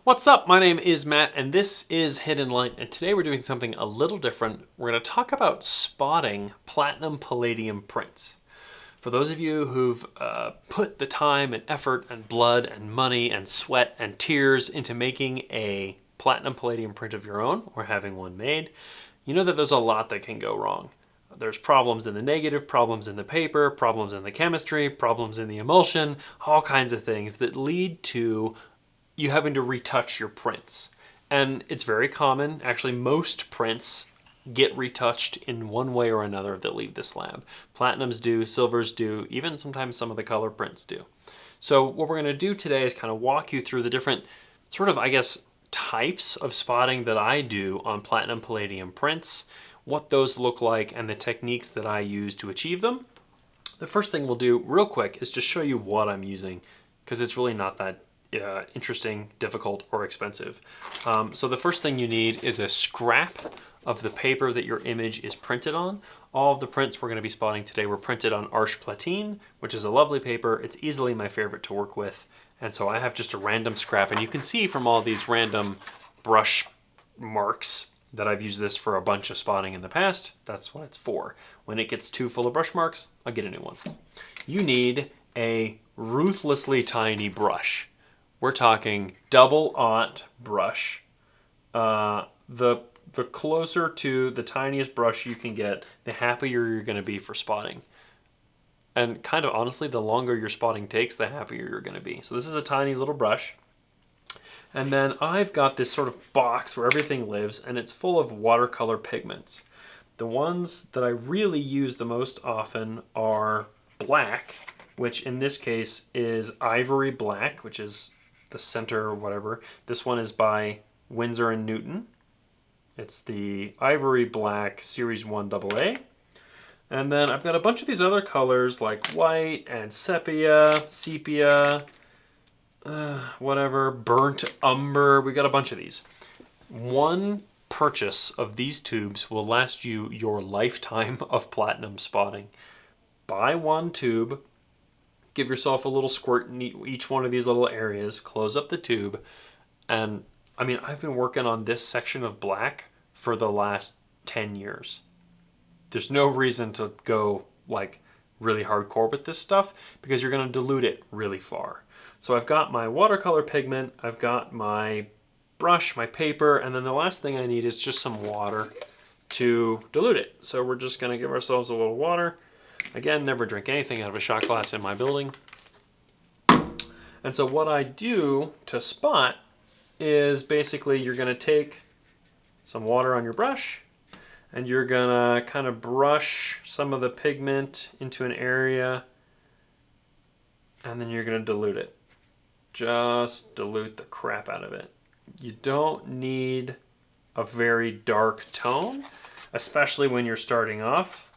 What's up? My name is Matt and this is Hidden Light, and today we're doing something a little different. We're going to talk about spotting platinum palladium prints. For those of you who've put the time and effort and blood and money and sweat and tears into making a platinum palladium print of your own or having one made, you know that there's a lot that can go wrong. There's problems in the negative, problems in the paper, problems in the chemistry, problems in the emulsion, all kinds of things that lead to you having to retouch your prints. And it's very common, actually most prints get retouched in one way or another that leave this lab. Platinums do, silvers do, even sometimes some of the color prints do. So what we're gonna do today is kind of walk you through the different sort of, I guess, types of spotting that I do on platinum palladium prints, what those look like, and the techniques that I use to achieve them. The first thing we'll do real quick is just show you what I'm using, because it's really not that interesting, difficult, or expensive. So the first thing you need is a scrap of the paper that your image is printed on. All of the prints we're going to be spotting today were printed on Arche Platine, which is a lovely paper. It's easily my favorite to work with. And so I have just a random scrap, and you can see from all these random brush marks that I've used this for a bunch of spotting in the past. That's what it's for. When it gets too full of brush marks, I'll get a new one. You need a ruthlessly tiny brush. We're talking double-aught brush. The closer to the tiniest brush you can get, the happier you're going to be for spotting. And kind of honestly, the longer your spotting takes, the happier you're going to be. So this is a tiny little brush. And then I've got this sort of box where everything lives, and it's full of watercolor pigments. The ones that I really use the most often are black, which in this case is ivory black, which is the center or whatever. This one is by Winsor & Newton. It's the Ivory Black Series 1 AA. And then I've got a bunch of these other colors like white and sepia, whatever, burnt umber. We got a bunch of these. One purchase of these tubes will last you your lifetime of platinum spotting. Buy one tube, give yourself a little squirt in each one of these little areas, close up the tube, and I mean, I've been working on this section of black for the last 10 years. There's no reason to go like really hardcore with this stuff because you're going to dilute it really far. So I've got my watercolor pigment, I've got my brush, my paper, and then the last thing I need is just some water to dilute it. So we're just going to give ourselves a little water. Again, never drink anything out of a shot glass in my building. And so what I do to spot is basically you're going to take some water on your brush and you're going to kind of brush some of the pigment into an area, and then you're going to dilute it. Just dilute the crap out of it. You don't need a very dark tone, especially when you're starting off.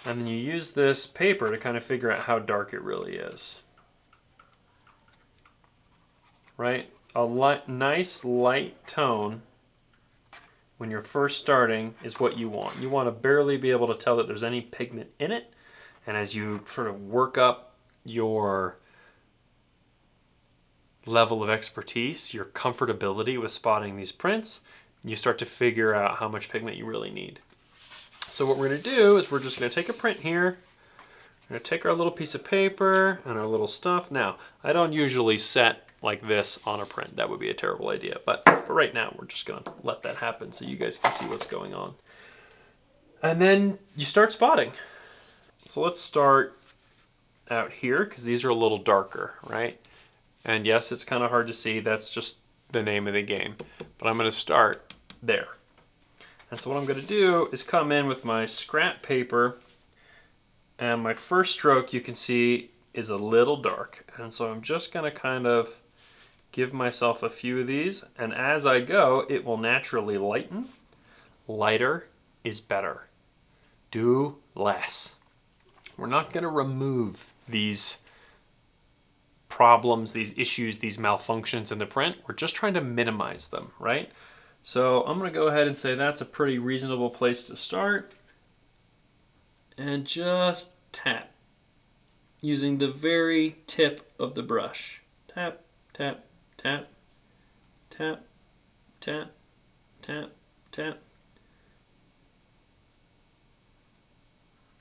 And then you use this paper to kind of figure out how dark it really is. Right? A nice light tone when you're first starting is what you want. You want to barely be able to tell that there's any pigment in it. And as you sort of work up your level of expertise, your comfortability with spotting these prints, you start to figure out how much pigment you really need. So what we're going to do is we're just going to take a print here. We're going to take our little piece of paper and our little stuff. Now, I don't usually set like this on a print. That would be a terrible idea. But for right now, we're just going to let that happen so you guys can see what's going on. And then you start spotting. So let's start out here because these are a little darker, right? And yes, it's kind of hard to see. That's just the name of the game. But I'm going to start there. And so what I'm going to do is come in with my scrap paper, and my first stroke you can see is a little dark. And so I'm just going to kind of give myself a few of these, and as I go, it will naturally lighten. Lighter is better. Do less. We're not going to remove these problems, these issues, these malfunctions in the print. We're just trying to minimize them, right? So I'm going to go ahead and say that's a pretty reasonable place to start. And just tap using the very tip of the brush. Tap, tap, tap. tap, tap, tap, tap.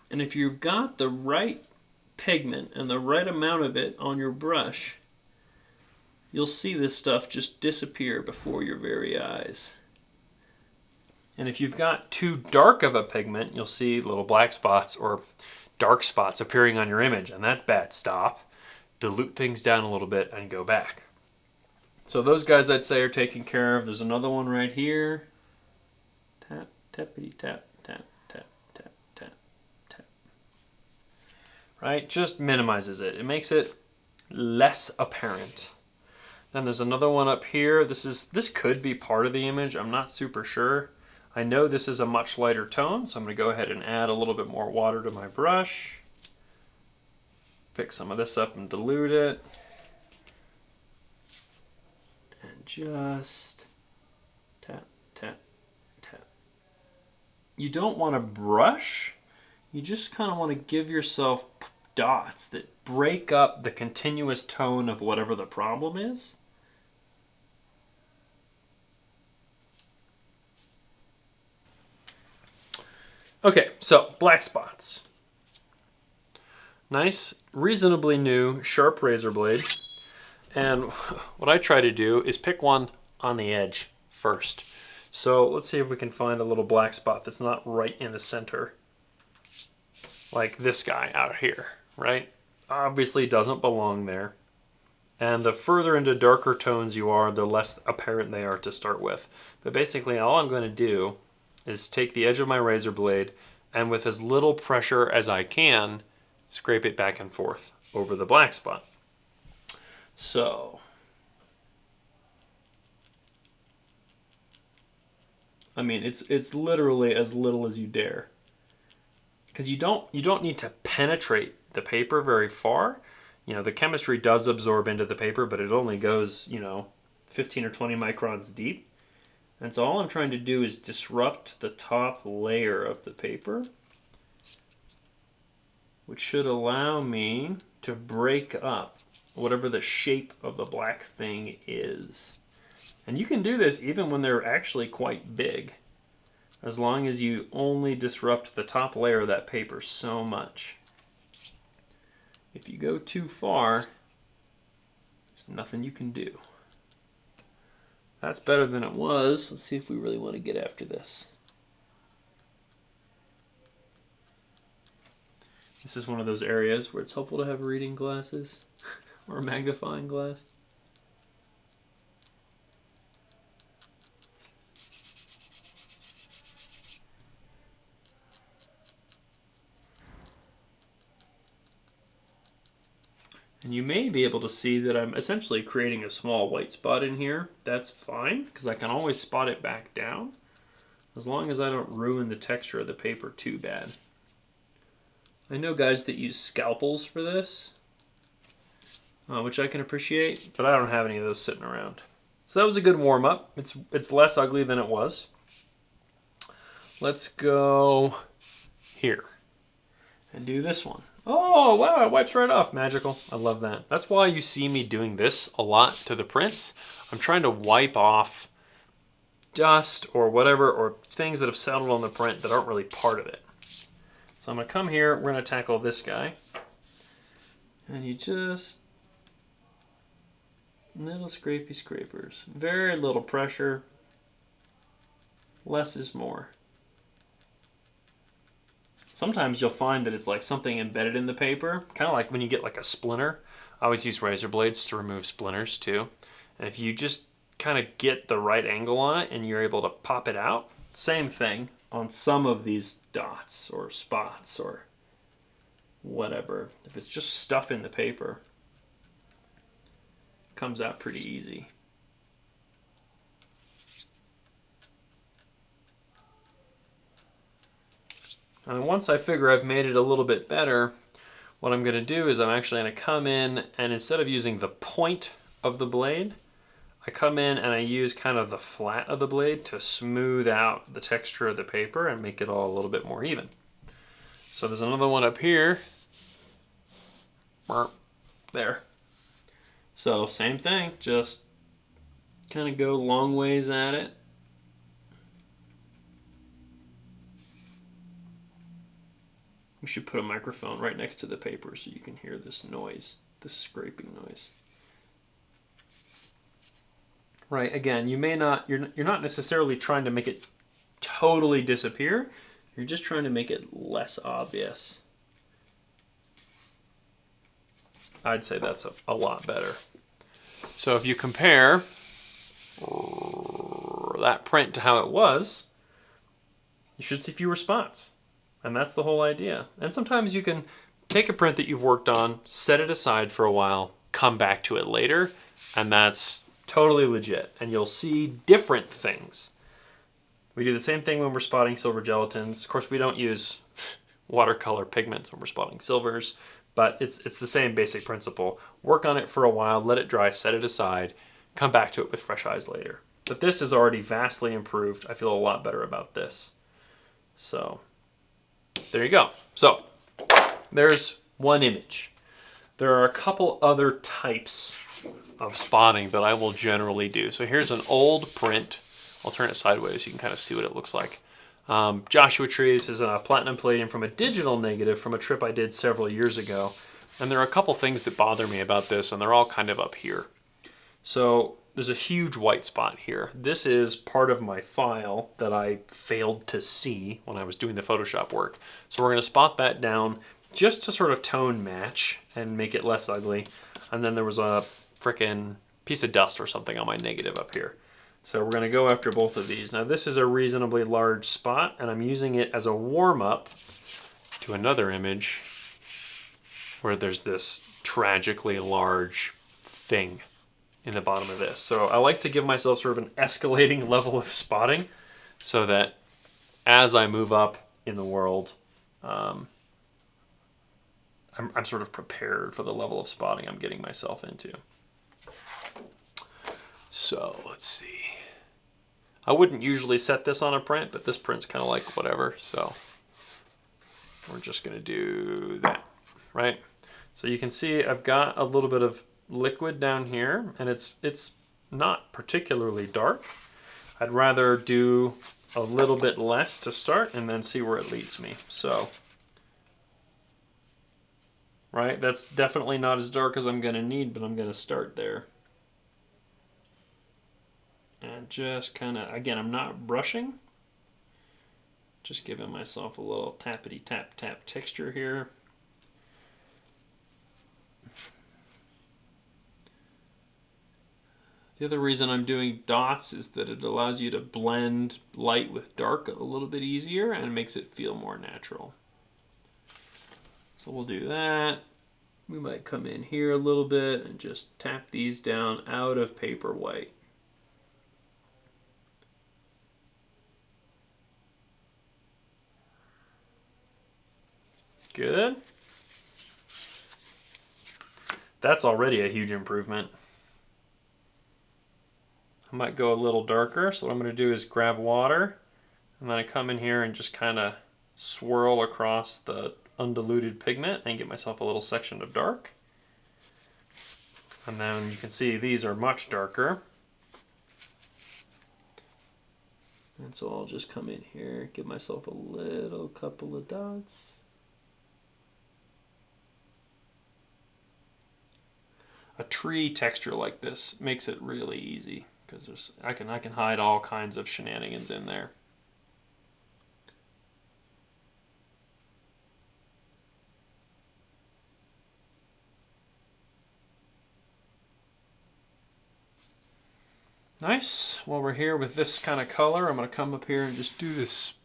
And if you've got the right pigment and the right amount of it on your brush, you'll see this stuff just disappear before your very eyes. And if you've got too dark of a pigment, you'll see little black spots or dark spots appearing on your image, and that's bad. Stop, dilute things down a little bit, and go back. So those guys I'd say are taken care of. There's another one right here. Tap, tappity, tap, tap, tap, tap, tap, tap. Right, just minimizes it. It makes it less apparent. Then there's another one up here. This could be part of the image. I'm not super sure. I know this is a much lighter tone, so I'm going to go ahead and add a little bit more water to my brush. Pick some of this up and dilute it. And just tap, tap, tap. You don't want to brush. You just kind of want to give yourself dots that break up the continuous tone of whatever the problem is. Okay, so black spots. Nice, reasonably new, sharp razor blade. And what I try to do is pick one on the edge first. So let's see if we can find a little black spot that's not right in the center. Like this guy out here, right? Obviously doesn't belong there. And the further into darker tones you are, the less apparent they are to start with. But basically all I'm going to do is take the edge of my razor blade and with as little pressure as I can, scrape it back and forth over the black spot. So, I mean, it's literally as little as you dare. Because you don't need to penetrate the paper very far. You know, the chemistry does absorb into the paper, but it only goes, 15 or 20 microns deep. And so all I'm trying to do is disrupt the top layer of the paper, which should allow me to break up whatever the shape of the black thing is. And you can do this even when they're actually quite big, as long as you only disrupt the top layer of that paper so much. If you go too far, there's nothing you can do. That's better than it was. Let's see if we really want to get after this. This is one of those areas where it's helpful to have reading glasses or a magnifying glass. And you may be able to see that I'm essentially creating a small white spot in here. That's fine, because I can always spot it back down, as long as I don't ruin the texture of the paper too bad. I know guys that use scalpels for this, which I can appreciate, but I don't have any of those sitting around. So that was a good warm-up. It's less ugly than it was. Let's go here and do this one. Oh, wow, it wipes right off. Magical. I love that. That's why you see me doing this a lot to the prints. I'm trying to wipe off dust or whatever, or things that have settled on the print that aren't really part of it. So I'm going to come here. We're going to tackle this guy. And you just... little scrapey scrapers. Very little pressure. Less is more. Sometimes you'll find that it's like something embedded in the paper, kind of like when you get like a splinter. I always use razor blades to remove splinters too. And if you just kind of get the right angle on it and you're able to pop it out, same thing on some of these dots or spots or whatever. If it's just stuff in the paper, it comes out pretty easy. And once I figure I've made it a little bit better, what I'm going to do is I'm actually going to come in, and instead of using the point of the blade, I come in and I use kind of the flat of the blade to smooth out the texture of the paper and make it all a little bit more even. So there's another one up here. There. So same thing, just Kind of go long ways at it. We should put a microphone right next to the paper so you can hear this noise, this scraping noise. Right, again, you're not necessarily trying to make it totally disappear. You're just trying to make it less obvious. I'd say that's a lot better. So if you compare that print to how it was, you should see fewer spots. And that's the whole idea. And sometimes you can take a print that you've worked on, set it aside for a while, come back to it later, and that's totally legit. And you'll see different things. We do the same thing when we're spotting silver gelatins. Of course, we don't use watercolor pigments when we're spotting silvers, but it's the same basic principle. Work on it for a while, let it dry, set it aside, come back to it with fresh eyes later. But this is already vastly improved. I feel a lot better about this. So there you go. So there's one image. There are a couple other types of spotting that I will generally do. So here's an old print. I'll turn it sideways so you can kind of see what it looks like. Joshua Tree. This is a platinum palladium from a digital negative from a trip I did several years ago. And there are a couple things that bother me about this, and they're all kind of up here. So there's a huge white spot here. This is part of my file that I failed to see when I was doing the Photoshop work. So we're going to spot that down just to sort of tone match and make it less ugly. And then there was a frickin' piece of dust or something on my negative up here. So we're going to go after both of these. Now this is a reasonably large spot, and I'm using it as a warm-up to another image where there's this tragically large thing in the bottom of this. So I like to give myself sort of an escalating level of spotting so that as I move up in the world, I'm sort of prepared for the level of spotting I'm getting myself into. So let's see. I wouldn't usually set this on a print, but this print's kind of like whatever. So we're just going to do that, right? So you can see I've got a little bit of liquid down here, and it's not particularly dark. I'd rather do a little bit less to start and then see where it leads me. So, right, that's definitely not as dark as I'm going to need, but I'm going to start there. And just kind of, again, I'm not brushing. Just giving myself a little tappity tap tap texture here. The other reason I'm doing dots is that it allows you to blend light with dark a little bit easier and makes it feel more natural. So we'll do that. We might come in here a little bit and just tap these down out of paper white. Good. That's already a huge improvement. I might go a little darker, so what I'm going to do is grab water, and then I come in here and just kind of swirl across the undiluted pigment and get myself a little section of dark. And then you can see these are much darker. And so I'll just come in here, give myself a little couple of dots. A tree texture like this makes it really easy because I can hide all kinds of shenanigans in there. Nice. While we're here with this kind of color, I'm going to come up here and just do this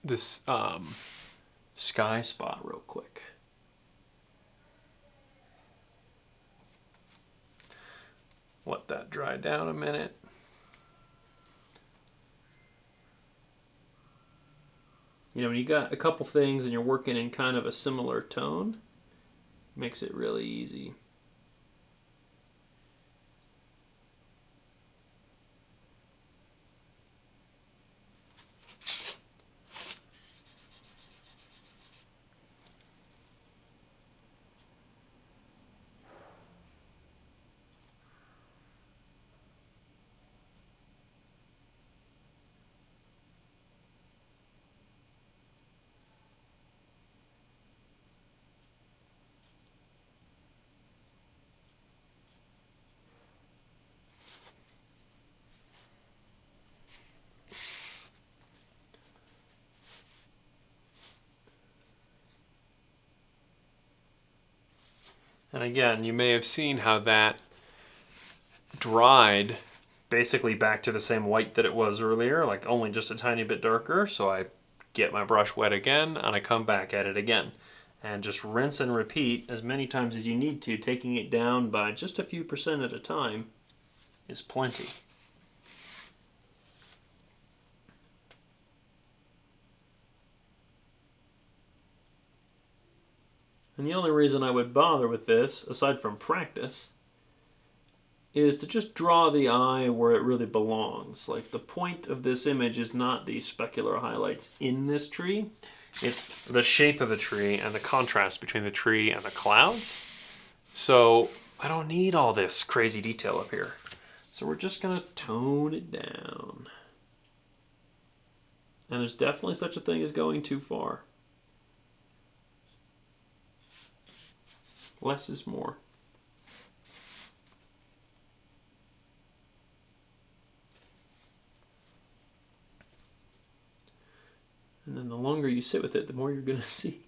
sky spot real quick. Let that dry down a minute. You know, when you got a couple things and you're working in kind of a similar tone, it makes it really easy. And again, you may have seen how that dried basically back to the same white that it was earlier, like only just a tiny bit darker. So I get my brush wet again and I come back at it again. And just rinse and repeat as many times as you need to, taking it down by just a few percent at a time is plenty. And the only reason I would bother with this, aside from practice, is to just draw the eye where it really belongs. Like, the point of this image is not the specular highlights in this tree. It's the shape of the tree and the contrast between the tree and the clouds. So I don't need all this crazy detail up here. So we're just gonna tone it down. And there's definitely such a thing as going too far. Less is more. And then the longer you sit with it, the more you're going to see.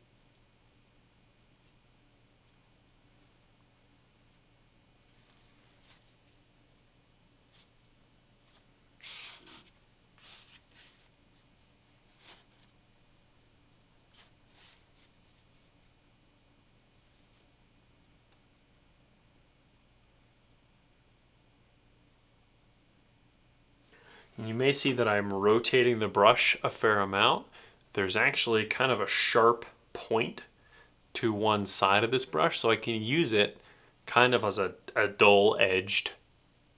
And you may see that I'm rotating the brush a fair amount. There's actually kind of a sharp point to one side of this brush, so I can use it kind of as a dull-edged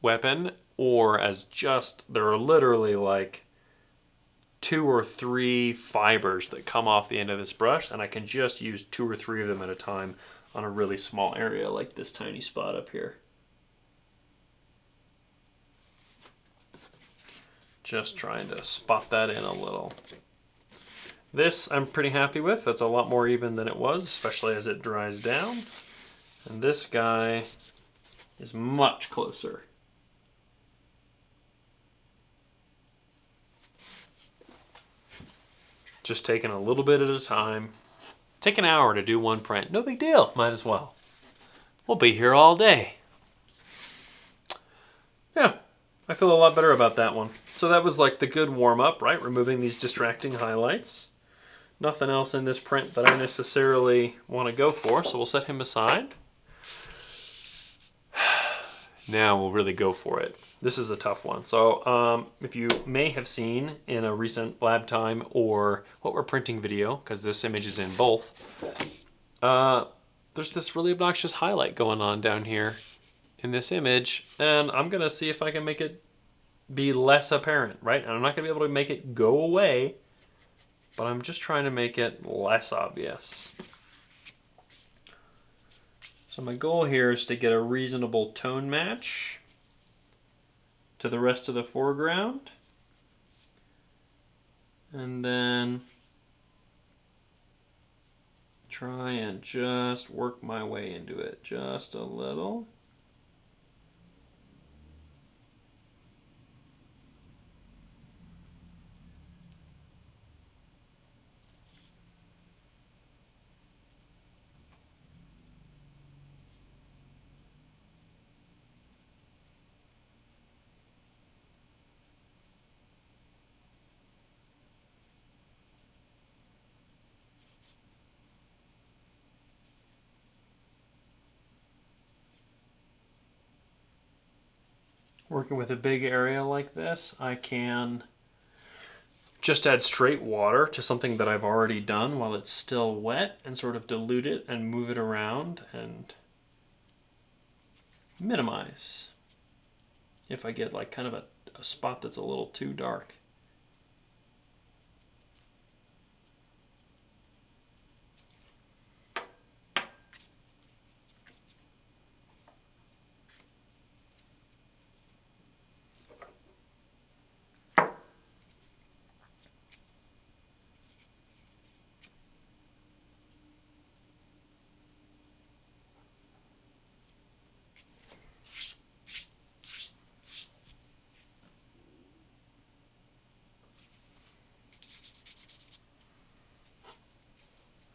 weapon, or as just, there are literally like 2 or 3 fibers that come off the end of this brush, and I can just use 2 or 3 of them at a time on a really small area like this tiny spot up here. Just trying to spot that in a little. This I'm pretty happy with. That's a lot more even than it was, especially as it dries down. And this guy is much closer. Just taking a little bit at a time. Take an hour to do one print. No big deal, might as well. We'll be here all day. Yeah, I feel a lot better about that one. So that was like the good warm-up, right? Removing these distracting highlights. Nothing else in this print that I necessarily want to go for, so we'll set him aside. Now we'll really go for it. This is a tough one. So if you may have seen in a recent lab time or what we're printing video, because this image is in both, there's this really obnoxious highlight going on down here in this image, and I'm gonna see if I can make it be less apparent, right? And I'm not gonna be able to make it go away, but I'm just trying to make it less obvious. So my goal here is to get a reasonable tone match to the rest of the foreground. And then try and just work my way into it just a little. Working with a big area like this, I can just add straight water to something that I've already done while it's still wet and sort of dilute it and move it around and minimize if I get like kind of a spot that's a little too dark.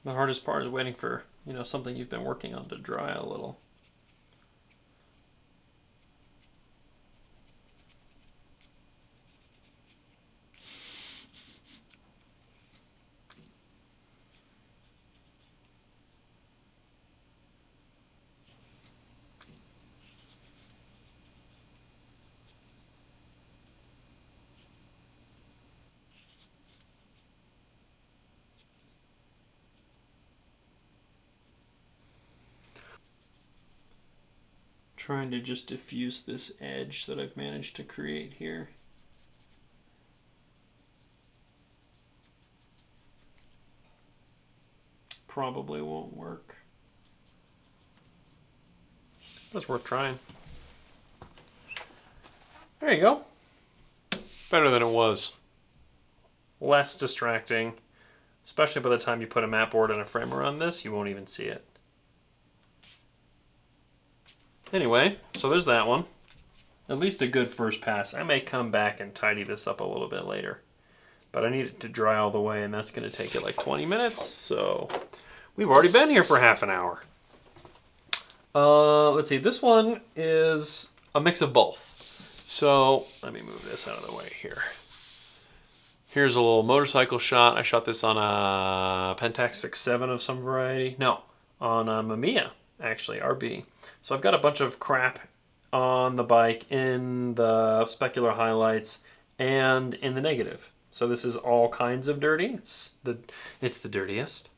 The hardest part is waiting for, something you've been working on to dry a little. Trying to just diffuse this edge that I've managed to create here. Probably won't work. But it's worth trying. There you go. Better than it was. Less distracting. Especially by the time you put a mat board and a frame around this, you won't even see it. Anyway, so there's that one. At least a good first pass. I may come back and tidy this up a little bit later. But I need it to dry all the way, and that's going to take it like 20 minutes. So we've already been here for half an hour. Let's see. This one is a mix of both. So let me move this out of the way here. Here's a little motorcycle shot. I shot this on a Pentax 6.7 of some variety. No, on a Mamiya, actually, RB. So I've got a bunch of crap on the bike in the specular highlights and in the negative. So this is all kinds of dirty. It's the dirtiest.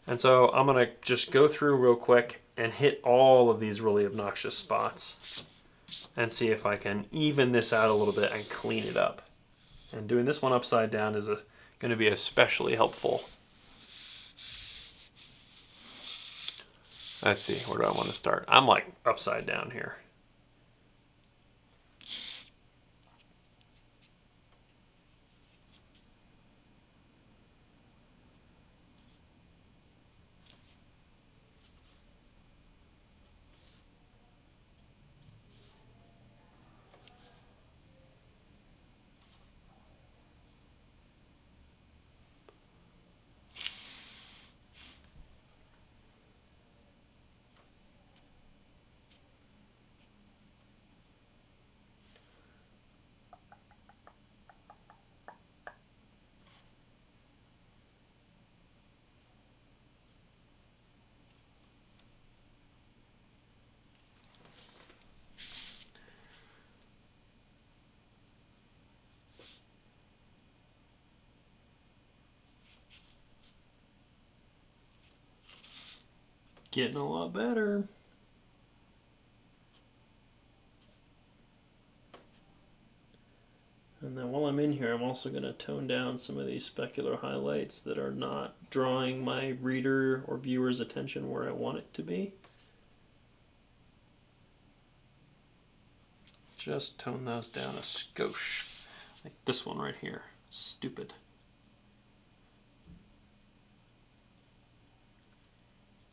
And so I'm going to just go through real quick and hit all of these really obnoxious spots and see if I can even this out a little bit and clean it up. And doing this one upside down is going to be especially helpful. Let's see, where do I want to start? I'm like upside down here. Getting a lot better. And then while I'm in here, I'm also going to tone down some of these specular highlights that are not drawing my reader or viewer's attention where I want it to be. Just tone those down a skosh. Like this one right here. Stupid.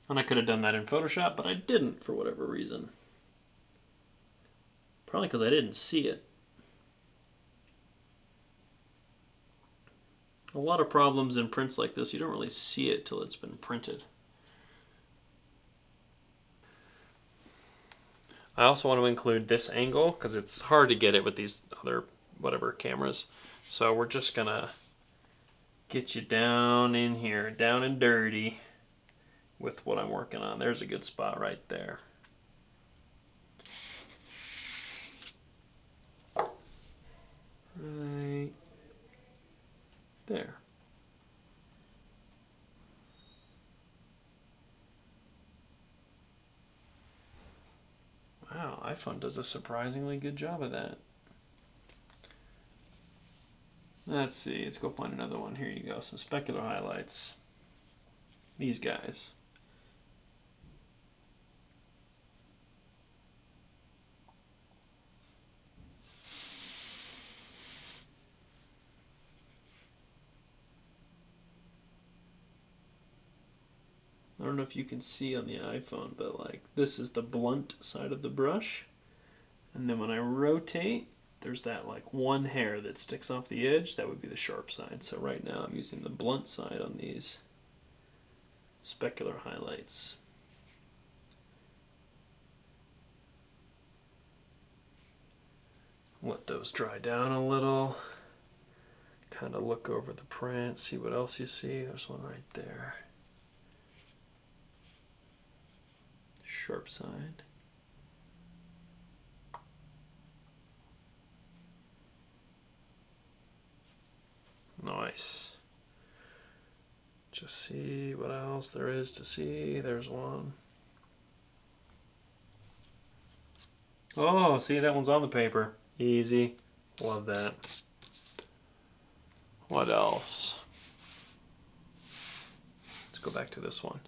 And I could have done that in Photoshop, but I didn't for whatever reason. Probably because I didn't see it. A lot of problems in prints like this, you don't really see it till it's been printed. I also want to include this angle because it's hard to get it with these other whatever cameras. So we're just gonna get you down in here, down and dirty with what I'm working on. There's a good spot right there. Right there. Wow, iPhone does a surprisingly good job of that. Let's see, let's go find another one. Here you go, some specular highlights. These guys. I don't know if you can see on the iPhone, but like this is the blunt side of the brush. And then when I rotate, there's that like one hair that sticks off the edge. That would be the sharp side. So right now I'm using the blunt side on these specular highlights. Let those dry down a little. Kind of look over the print, see what else you see. There's one right there. Sharp side. Nice. Just see what else there is to see. There's one. Oh, see, that one's on the paper. Easy. Love that. What else? Let's go back to this one.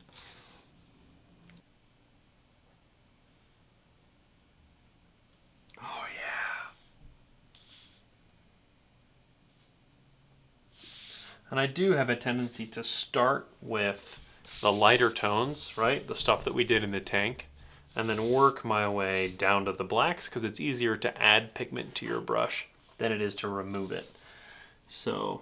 Oh, yeah. And I do have a tendency to start with the lighter tones, right? The stuff that we did in the tank, and then work my way down to the blacks because it's easier to add pigment to your brush than it is to remove it. So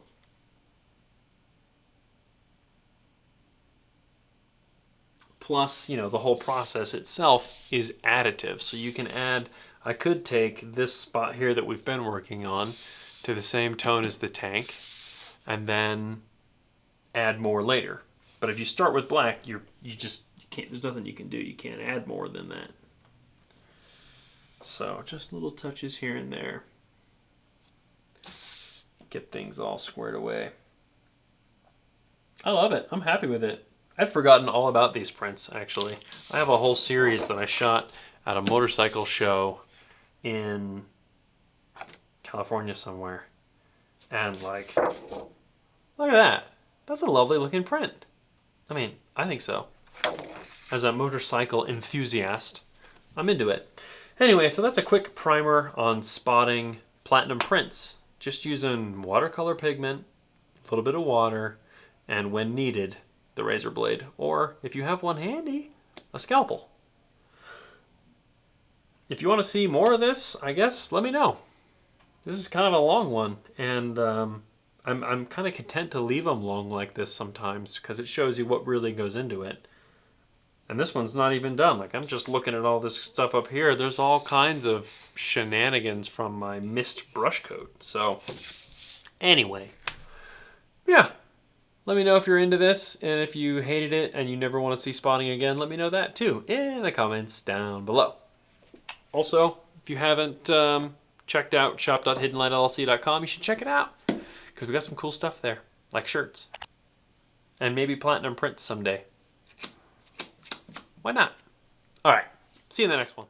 plus, you know, the whole process itself is additive. So you can add, I could take this spot here that we've been working on to the same tone as the tank and then add more later. But if you start with black, you can't, there's nothing you can do. You can't add more than that. So just little touches here and there. Get things all squared away. I love it. I'm happy with it. I'd forgotten all about these prints, actually. I have a whole series that I shot at a motorcycle show in California somewhere. And like, look at that. That's a lovely looking print. I mean, I think so. As a motorcycle enthusiast, I'm into it. Anyway, so that's a quick primer on spotting platinum prints. Just using watercolor pigment, a little bit of water, and when needed, the razor blade. Or if you have one handy, a scalpel. If you want to see more of this, I guess, let me know. This is kind of a long one, and I'm kind of content to leave them long like this sometimes because it shows you what really goes into it. And this one's not even done. Like, I'm just looking at all this stuff up here. There's all kinds of shenanigans from my mist brush coat. So anyway, yeah. Let me know if you're into this, and if you hated it and you never want to see spotting again, let me know that too in the comments down below. Also, if you haven't checked out shop.hiddenlightllc.com, you should check it out because we got some cool stuff there, like shirts and maybe platinum prints someday. Why not? All right, see you in the next one.